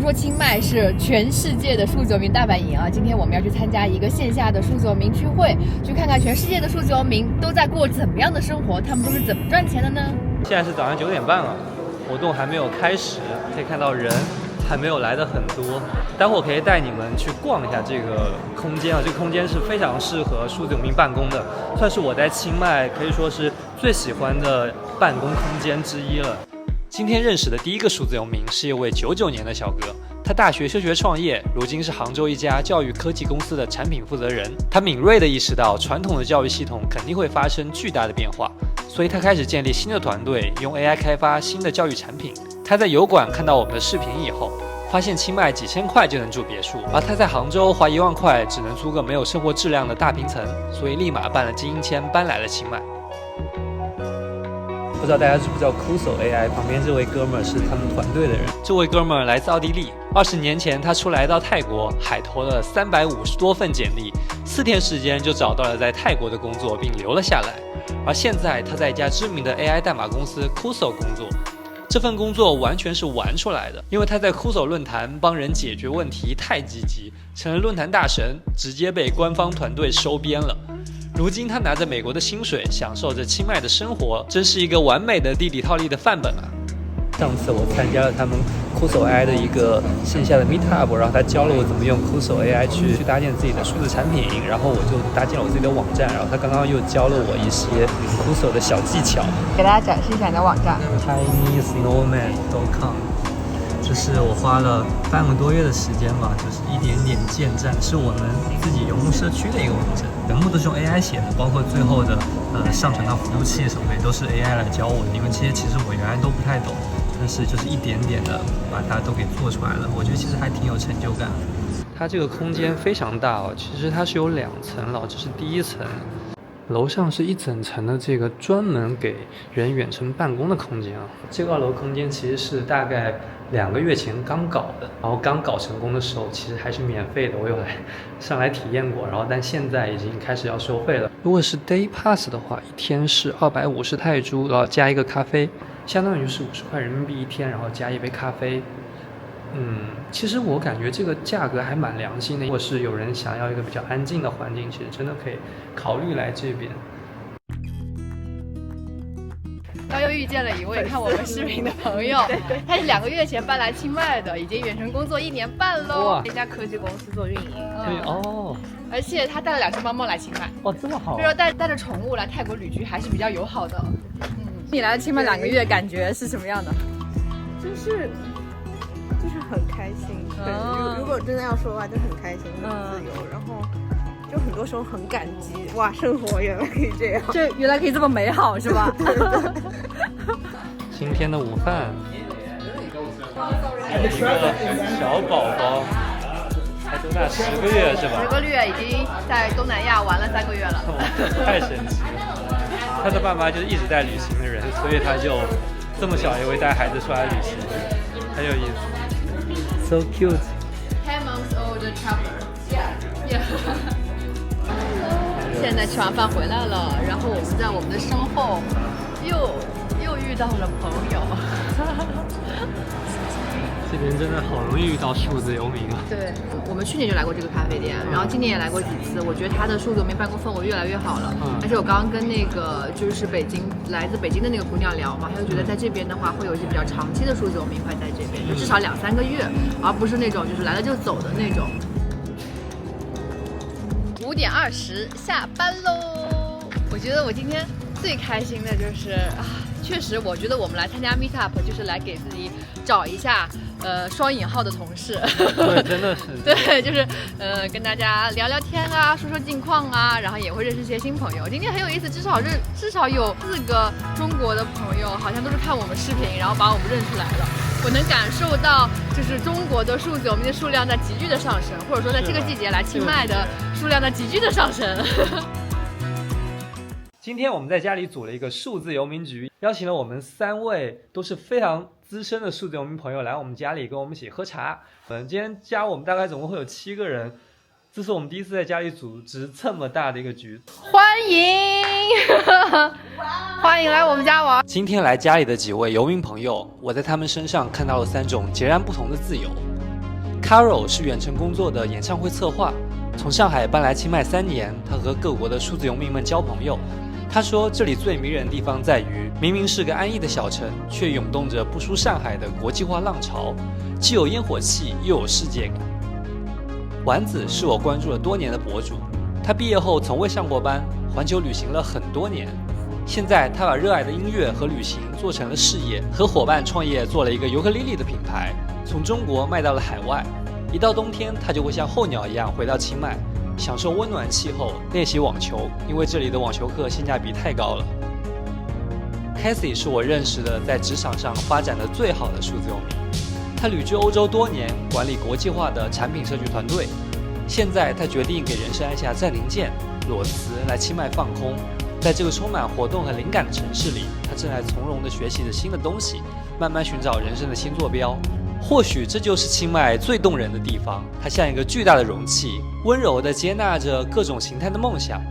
說清邁是全世界的数字游民大本營啊，今天我們要去參加一個線下的數字游民聚會，去看看全世界的數字游民都在過怎麼樣的生活，他們都是怎麼賺錢的呢？現在是早上9點半了，活動還沒有開始，可以看到人還沒有來的很多。待會兒可以帶你們去逛一下这个空間啊，这个空間是非常適合數字游民辦公的，算是我在清邁可以說是最喜歡的辦公空間之一了。今天認識的第一個數字游民是一位99年的小哥，他大學休學創業，如今是杭州一家教育科技公司的產品負責人。他敏銳地意識到傳統的教育系統肯定會發生巨大的變化，所以他開始建立新的團隊，用 AI 開發新的教育產品。他在油管看到我們的視頻以後，發現清邁幾千塊就能住別墅，而他在杭州花1萬塊只能租個沒有生活質量的大平層，所以立馬辦了經營簽搬來了清邁。不知道大家知不知道 Cuso AI 旁邊這位哥們是他們團隊的人。這位哥們來自奧地利，20年前他出來到泰國，海投了350多份簡歷，4天時間就找到了在泰國的工作，並留了下來。而現在他在一家知名的 AI 代碼公司 Cuso 工作，這份工作完全是玩出來的，因為他在 Cuso 論壇幫人解決問題太積極，成了論壇大神，直接被官方團隊收編了。如今他拿着美國的薪水，享受着清邁的生活，真是一個完美的地理套利的範本啊！上次我參加了他們 Cuso AI 的一個線下的 Meetup， 然後他教了我怎麼用 Cuso AI 去搭建自己的數字產品，然後我就搭建了我自己的網站，然後他剛剛又教了我一些 Cuso 的小技巧。給大家展示一下你的網站 tinysnowman.com， 這是我花了半個多月的時間吧，就是一點點建站，是我們自己游牧社區的一個網站，全部都是用 AI 寫的，包括最後的上傳到服務器什麼的都是 AI 來教我的，因為這些其實我原來都不太懂，但是就是一點點的把它都給做出來了，我覺得其實還挺有成就感。它這個空間非常大哦，其實它是有2層了，這是第1層。樓上是一整層的這個專門給人遠程辦公的空間啊。這個2樓空間其實是大概2個月前剛搞的，然後剛搞成功的時候其實還是免費的，我有上來體驗過，然後但現在已經開始要收費了。如果是 Day Pass 的話，一天是250泰銖，然後加一個咖啡，相當於是50塊人民幣一天，然後加一杯咖啡。其實我感覺這個價格還蠻良心的，如果是有人想要一個比較安靜的環境，其實真的可以考慮來這邊。剛又遇見了一位看我們視頻的朋友，他是2個月前搬來清邁的，已經遠程工作1年半嘍，一家科技公司做運營。而且他帶了2隻貓貓來清邁。哇，這麼好！所以說帶着寵物來泰國旅居還是比較友好的。你來清邁2個月，感覺是什麼樣的？就是很開心，對，如果真的要說的話，就很開心，很自由，然後就很多時候很感激，哇，生活原來可以這樣，就原來可以這麼美好，是吧？對對對。今天的午飯，一個小寶寶，才多大？10個月是吧？10個月，已經在東南亞玩了3個月了，太神奇了。他的爸媽就是一直在旅行的人，所以他就這麼小也會帶孩子出來旅行，很有意思。So cute. 10 months old traveler. Yeah. 現在吃完飯回來了，然後我們在我們的身後又遇到了朋友。這邊真的好容易遇到數字游民啊！對，我們去年就來過這個咖啡店，然後今年也來過幾次，我覺得它的數字游民辦公氛圍越來越好了。而且我剛剛跟那個就是來自北京的那個姑娘聊嘛，她就覺得在這邊的話會有一些比較長期的數字游民會在這邊，就至少2-3個月，而不是那種就是來了就走的那種。5點20下班嘍！我覺得我今天最開心的就是確實我覺得我們來參加 Meetup 就是來給自己找一下雙引號的同事。對，真的是。對，就是跟大家聊聊天啊，說說近況啊，然後也會認識一些新朋友。今天很有意思，至少有4個中國的朋友，好像都是看我們視頻，然後把我們認出來了。我能感受到，就是中國的數字游民的數量在急劇的上升，或者說在這個季節來清邁的數量在急劇的上升。今天我們在家裡組了一個數字游民局，邀請了我們3位都是非常資深的數字游民朋友來我們家裡跟我們一起喝茶。今天加我們大概總共會有7個人，這是我們第一次在家裡組織這麼大的一個局。歡迎，歡迎來我們家玩。今天來家裡的幾位游民朋友，我在他們身上看到了3種截然不同的自由。Carol 是遠程工作的演唱會策劃，從上海搬來清邁3年，他和各國的數字遊民們交朋友。他說，這裡最迷人的地方在於，明明是個安逸的小城，卻湧動着不輸上海的國際化浪潮，既有煙火氣，又有世界感。丸子是我關注了多年的博主，他畢業後從未上過班，環球旅行了很多年。現在他把熱愛的音樂和旅行做成了事業，和夥伴創業做了一個尤克里里的品牌，從中國賣到了海外。一到冬天，他就會像候鳥一樣回到清邁，享受溫暖氣候，練習網球，因為這裡的網球課性價比太高了。Cassie 是我認識的在職場上發展的最好的數字遊民，他旅居歐洲多年，管理國際化的產品社區團隊。現在他決定給人生按下暫停鍵，裸辭來清邁放空。在這個充滿活動和靈感的城市裡，他正在從容地學習着新的東西，慢慢尋找人生的新坐標。或許這就是清邁最動人的地方，它像一個巨大的容器，溫柔地接納着各種形態的夢想。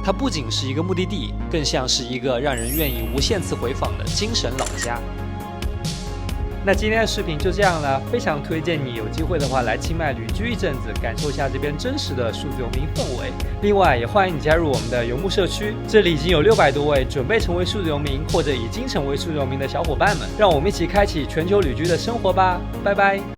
它不僅是一個目的地，更像是一個讓人願意無限次回訪的精神老家。那今天的視頻就這樣了，非常推薦你有機會的話來清邁旅居一陣子，感受一下這邊真實的數字遊民氛圍。另外也歡迎你加入我們的游牧社區，這裡已經有600多位準備成為數字遊民或者已經成為數字遊民的小夥伴們，讓我們一起開啟全球旅居的生活吧，拜拜。